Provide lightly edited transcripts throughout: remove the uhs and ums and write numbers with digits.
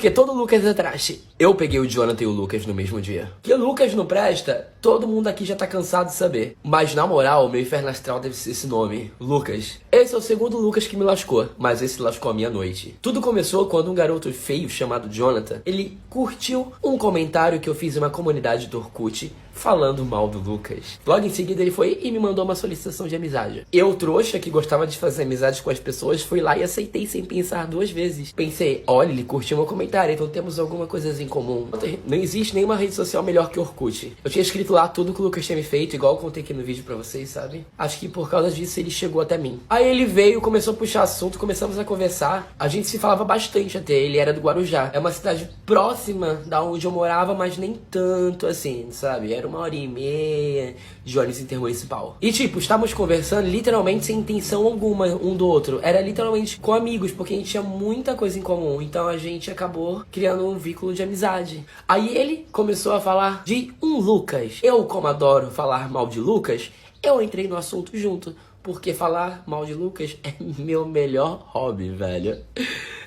Porque todo Lucas é traste. Eu peguei o Jonathan e o Lucas no mesmo dia. Que o Lucas não presta, todo mundo aqui já tá cansado de saber. Mas na moral, meu inferno astral deve ser esse nome, Lucas. Esse é o segundo Lucas que me lascou, mas esse lascou a minha noite. Tudo começou quando um garoto feio chamado Jonathan, ele curtiu um comentário que eu fiz em uma comunidade do Orkut, falando mal do Lucas. Logo em seguida ele foi e me mandou uma solicitação de amizade. Eu, trouxa, que gostava de fazer amizades com as pessoas, fui lá e aceitei sem pensar 2 vezes. Pensei, olha, ele curtiu meu comentário, então temos alguma coisa em comum. Não existe nenhuma rede social melhor que o Orkut. Eu tinha escrito lá tudo que o Lucas tinha me feito, igual eu contei aqui no vídeo pra vocês, sabe? Acho que por causa disso ele chegou até mim. Aí ele veio, começou a puxar assunto, começamos a conversar. A gente se falava bastante até, ele era do Guarujá. É uma cidade próxima da onde eu morava, mas nem tanto assim, sabe? Era 1h30 de ônibus intermunicipal. E tipo, estávamos conversando literalmente sem intenção alguma um do outro. Era literalmente com amigos, porque a gente tinha muita coisa em comum. Então a gente acabou criando um vínculo de amizade. Aí ele começou a falar de um Lucas. Eu, como adoro falar mal de Lucas, eu entrei no assunto junto. Porque falar mal de Lucas é meu melhor hobby, velho.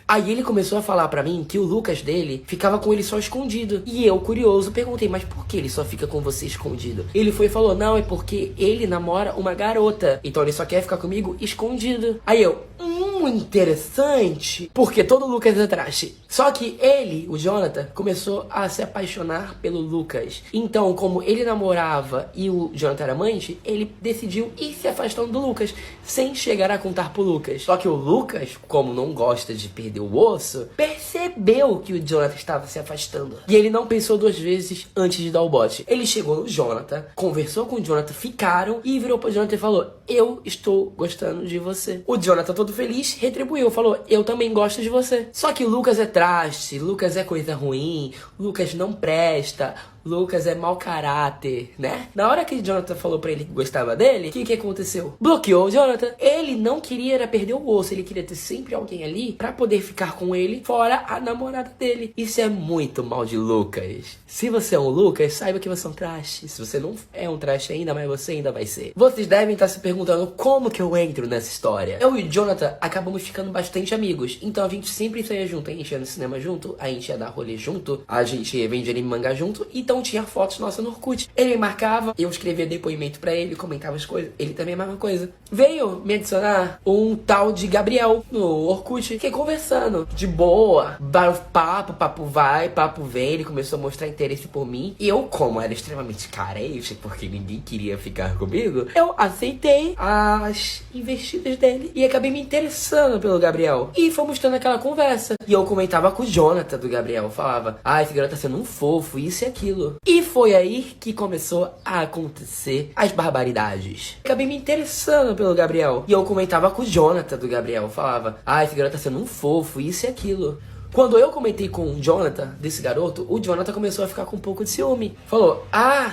Aí ele começou a falar pra mim que o Lucas dele ficava com ele só escondido. E eu, curioso, perguntei, mas por que ele só fica com você escondido? Ele foi e falou, não, é porque ele namora uma garota. Então ele só quer ficar comigo escondido. Aí eu, interessante. Porque todo Lucas é traste. Só que ele, o Jonathan, começou a se apaixonar pelo Lucas. Então, como ele namorava e o Jonathan era amante, ele decidiu ir se afastando do Lucas, sem chegar a contar pro Lucas. Só que o Lucas, como não gosta de perder o osso, percebeu que o Jonathan estava se afastando. E ele não pensou 2 vezes antes de dar o bote. Ele chegou no Jonathan, conversou com o Jonathan, ficaram e virou pro Jonathan e falou, eu estou gostando de você. O Jonathan, todo feliz, retribuiu, falou, eu também gosto de você. Só que o Lucas é traste, Lucas é coisa ruim, Lucas não presta, Lucas é mau caráter, né? Na hora que o Jonathan falou pra ele que gostava dele, o que aconteceu? Bloqueou o Jonathan. Ele não queria era perder o osso, ele queria ter sempre alguém ali pra poder ficar com ele, fora a namorada dele. Isso é muito mal de Lucas. Se você é um Lucas, saiba que você é um traste. Se você não é um traste ainda, mas você ainda vai ser. Vocês devem estar se perguntando como que eu entro nessa história. Eu e o Jonathan acabamos ficando bastante amigos, então a gente sempre saía junto, a gente ia no cinema junto, a gente ia dar rolê junto, a gente ia vender anime mangá junto, então tinha fotos nossas no Orkut. Ele me marcava, eu escrevia depoimento pra ele, comentava as coisas, ele também a mesma coisa. Veio me adicionar um tal de Gabriel no Orkut, fiquei conversando, de boa, papo vai, papo vem, ele começou a mostrar interesse por mim, e eu, como era extremamente carente, porque ninguém queria ficar comigo, eu aceitei as investidas dele, e acabei me interessando pelo Gabriel, e fomos tendo aquela conversa, e eu comentava com o Jonathan do Gabriel, falava, esse garoto tá sendo um fofo, isso e aquilo. E foi aí que começou a acontecer as barbaridades. Acabei me interessando pelo Gabriel. E eu comentava com o Jonathan do Gabriel. Falava, esse garoto tá sendo um fofo, isso e aquilo. Quando eu comentei com o Jonathan, desse garoto, o Jonathan começou a ficar com um pouco de ciúme. Falou,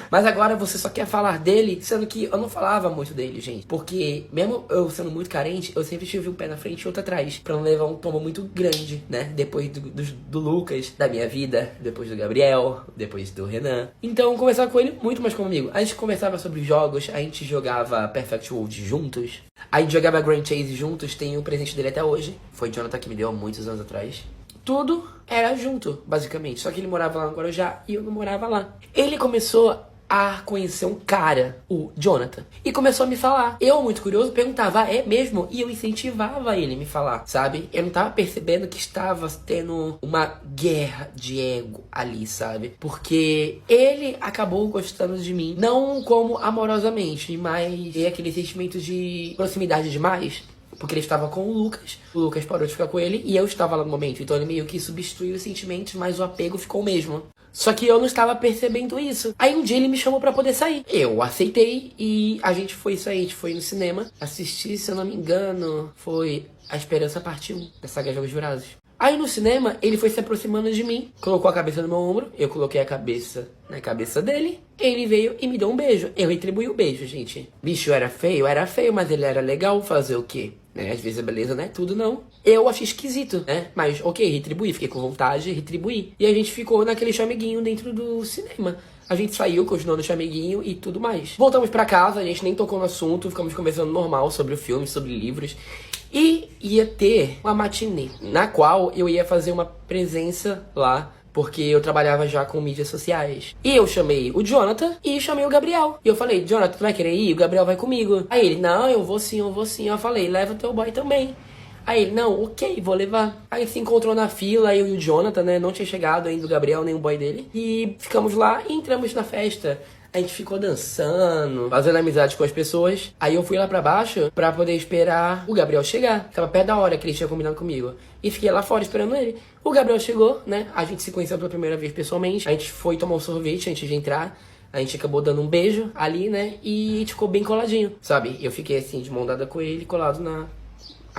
mas agora você só quer falar dele, sendo que eu não falava muito dele, gente. Porque, mesmo eu sendo muito carente, eu sempre tive um pé na frente e outro atrás, pra não levar um tombo muito grande, né? Depois do Lucas, da minha vida, depois do Gabriel, depois do Renan. Então, eu conversava com ele muito mais como amigo. A gente conversava sobre jogos, a gente jogava Perfect World juntos. A gente jogava Grand Chase juntos, tem o presente dele até hoje. Foi o Jonathan que me deu há muitos anos atrás. Tudo era junto, basicamente. Só que ele morava lá no Guarujá e eu não morava lá. Ele começou a conhecer um cara, o Jonathan, e começou a me falar. Eu, muito curioso, perguntava, é mesmo? E eu incentivava ele a me falar, sabe? Eu não tava percebendo que estava tendo uma guerra de ego ali, sabe? Porque ele acabou gostando de mim, não como amorosamente, mas aquele sentimento de proximidade demais. Porque ele estava com o Lucas parou de ficar com ele e eu estava lá no momento. Então ele meio que substituiu os sentimentos, mas o apego ficou o mesmo. Só que eu não estava percebendo isso. Aí um dia ele me chamou pra poder sair. Eu aceitei e a gente foi sair, a gente foi no cinema. Assistir, se eu não me engano, foi A Esperança Parte 1, da saga Jogos Vorazes. Aí no cinema, ele foi se aproximando de mim, colocou a cabeça no meu ombro, eu coloquei a cabeça na cabeça dele, ele veio e me deu um beijo. Eu retribuí o beijo, gente. Bicho, era feio, mas ele era legal, fazer o quê? Às vezes a beleza não é tudo, não. Eu achei esquisito, né? Mas, ok, retribuí, fiquei com vontade, retribuí. E a gente ficou naquele chameguinho dentro do cinema. A gente saiu, continuou no chameguinho e tudo mais. Voltamos pra casa, a gente nem tocou no assunto, ficamos conversando normal sobre o filme, sobre livros. E ia ter uma matinê, na qual eu ia fazer uma presença lá, porque eu trabalhava já com mídias sociais. E eu chamei o Jonathan e chamei o Gabriel. E eu falei, Jonathan, tu vai querer ir? O Gabriel vai comigo. Aí ele, não, eu vou sim, eu vou sim. Eu falei, leva o teu boy também. Aí ele, não, ok, vou levar. Aí se encontrou na fila, eu e o Jonathan, né? Não tinha chegado ainda o Gabriel, nem o boy dele. E ficamos lá e entramos na festa. A gente ficou dançando, fazendo amizade com as pessoas. Aí eu fui lá pra baixo pra poder esperar o Gabriel chegar. Tava perto da hora que ele tinha combinado comigo. E fiquei lá fora esperando ele. O Gabriel chegou, né? A gente se conheceu pela primeira vez pessoalmente. A gente foi tomar um sorvete antes de entrar. A gente acabou dando um beijo ali, né? E a gente ficou bem coladinho, sabe? Eu fiquei assim, de mão dada com ele, colado na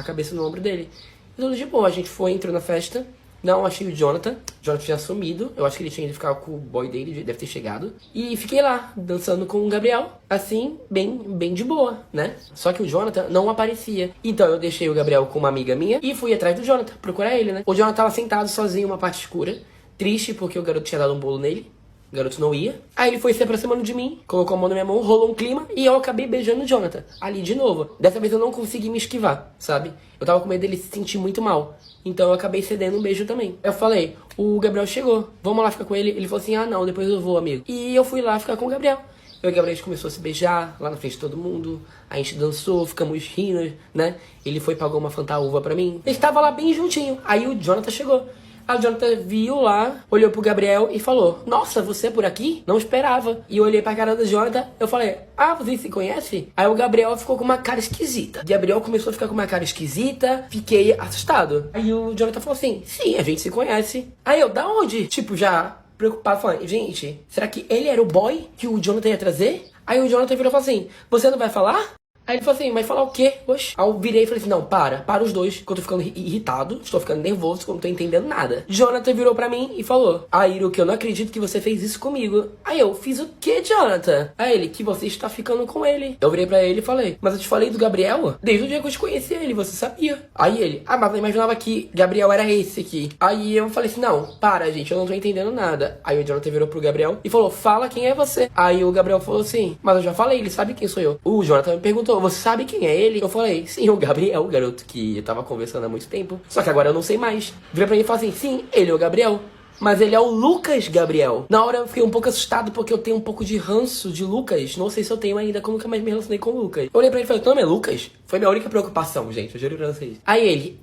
cabeça no ombro dele. E tudo de boa. A gente foi, entrou na festa. Não achei o Jonathan. O Jonathan tinha sumido. Eu acho que ele tinha ido ficar com o boy dele, deve ter chegado. E fiquei lá, dançando com o Gabriel. Assim, bem de boa, né? Só que o Jonathan não aparecia. Então eu deixei o Gabriel com uma amiga minha e fui atrás do Jonathan, procurar ele, né? O Jonathan tava sentado sozinho em uma parte escura. Triste porque o garoto tinha dado um bolo nele. O garoto não ia. Aí ele foi se aproximando de mim, colocou a mão na minha mão, rolou um clima e eu acabei beijando o Jonathan. Ali de novo. Dessa vez eu não consegui me esquivar, sabe? Eu tava com medo dele se sentir muito mal. Então eu acabei cedendo um beijo também. Eu falei, o Gabriel chegou, vamos lá ficar com ele. Ele falou assim, ah não, depois eu vou, amigo. E eu fui lá ficar com o Gabriel. Eu e o Gabriel, a gente começou a se beijar lá na frente de todo mundo. A gente dançou, ficamos rindo, né? Ele foi e pagou uma fantaúva pra mim. A gente tava lá bem juntinho. Aí o Jonathan chegou. Aí o Jonathan viu lá, olhou pro Gabriel e falou, nossa, você é por aqui? Não esperava. E eu olhei pra cara do Jonathan, eu falei, ah, vocês se conhecem? Aí o Gabriel ficou com uma cara esquisita. O Gabriel começou a ficar com uma cara esquisita, fiquei assustado. Aí o Jonathan falou assim, sim, a gente se conhece. Aí eu, da onde? Tipo, já preocupado, falando, gente, será que ele era o boy que o Jonathan ia trazer? Aí o Jonathan virou e falou assim, você não vai falar? Aí ele falou assim, mas falar o quê? Oxe. Aí eu virei e falei assim, não, para os dois, que eu tô ficando irritado, estou ficando nervoso, que eu não tô entendendo nada. Jonathan virou pra mim e falou, Airo, que eu não acredito que você fez isso comigo. Aí eu, fiz o quê, Jonathan? Aí ele, que você está ficando com ele. Eu virei pra ele e falei, mas eu te falei do Gabriel? Desde o dia que eu te conheci ele, você sabia. Aí ele, ah, mas eu imaginava que Gabriel era esse aqui. Aí eu falei assim, não, para, gente, eu não tô entendendo nada. Aí o Jonathan virou pro Gabriel e falou, fala quem é você. Aí o Gabriel falou assim, mas eu já falei, ele sabe quem sou eu. O Jonathan me perguntou, você sabe quem é ele? Eu falei, sim, o Gabriel, o garoto que eu tava conversando há muito tempo. Só que agora eu não sei mais. Vira pra mim e fala assim, sim, ele é o Gabriel. Mas ele é o Lucas Gabriel. Na hora eu fiquei um pouco assustado porque eu tenho um pouco de ranço de Lucas. Não sei se eu tenho ainda, como nunca mais me relacionei com o Lucas. Eu olhei pra ele e falei, teu nome é Lucas? Foi minha única preocupação, gente, eu juro pra vocês. Aí ele,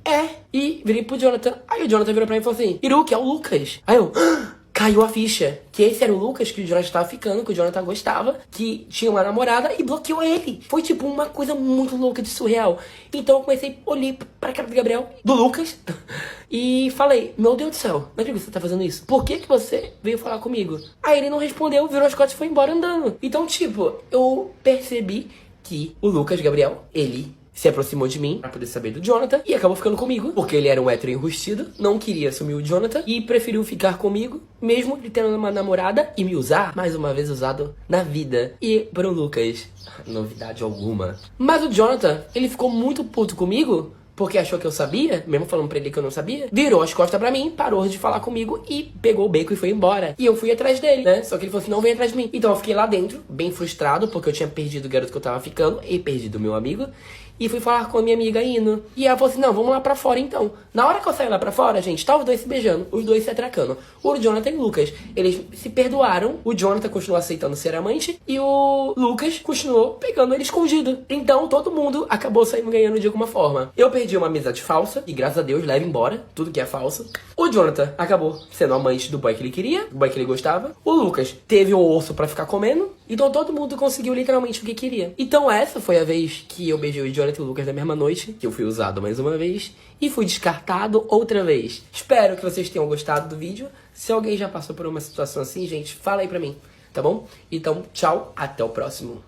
e virei pro Jonathan. Aí o Jonathan virou pra mim e falou assim, Iruki, é o Lucas. Aí eu, caiu a ficha. Que esse era o Lucas que o Jonathan tava ficando, que o Jonathan gostava, que tinha uma namorada e bloqueou ele. Foi tipo uma coisa muito louca de surreal. Então eu comecei, olhei pra cara do Gabriel, do Lucas, e falei, meu Deus do céu, não acredito que você tá fazendo isso. Por que você veio falar comigo? Aí ele não respondeu, virou as costas e foi embora andando. Então, tipo, eu percebi que o Lucas Gabriel, ele se aproximou de mim pra poder saber do Jonathan e acabou ficando comigo, porque ele era um hétero enrustido, não queria assumir o Jonathan e preferiu ficar comigo, mesmo ele tendo uma namorada e me usar, mais uma vez usado na vida. E pro Lucas, novidade alguma. Mas o Jonathan, ele ficou muito puto comigo, porque achou que eu sabia, mesmo falando pra ele que eu não sabia, virou as costas pra mim, parou de falar comigo e pegou o beco e foi embora. E eu fui atrás dele, né? Só que ele falou assim, não vem atrás de mim. Então eu fiquei lá dentro, bem frustrado, porque eu tinha perdido o garoto que eu tava ficando e perdido o meu amigo. E fui falar com a minha amiga Ino. E ela falou assim, não, vamos lá pra fora então. Na hora que eu saí lá pra fora, gente, tava os dois se beijando, os dois se atracando. O Jonathan e o Lucas, eles se perdoaram. O Jonathan continuou aceitando ser amante e o Lucas continuou pegando ele escondido. Então todo mundo acabou saindo ganhando de alguma forma. Eu perdi uma amizade falsa e graças a Deus leva embora tudo que é falso. O Jonathan acabou sendo amante do boy que ele queria, do boy que ele gostava. O Lucas teve um osso pra ficar comendo. Então todo mundo conseguiu literalmente o que queria. Então essa foi a vez que eu beijei o Jonathan e o Lucas na mesma noite, que eu fui usado mais uma vez e fui descartado outra vez. Espero que vocês tenham gostado do vídeo. Se alguém já passou por uma situação assim, gente, fala aí pra mim, tá bom? Então, tchau, até o próximo.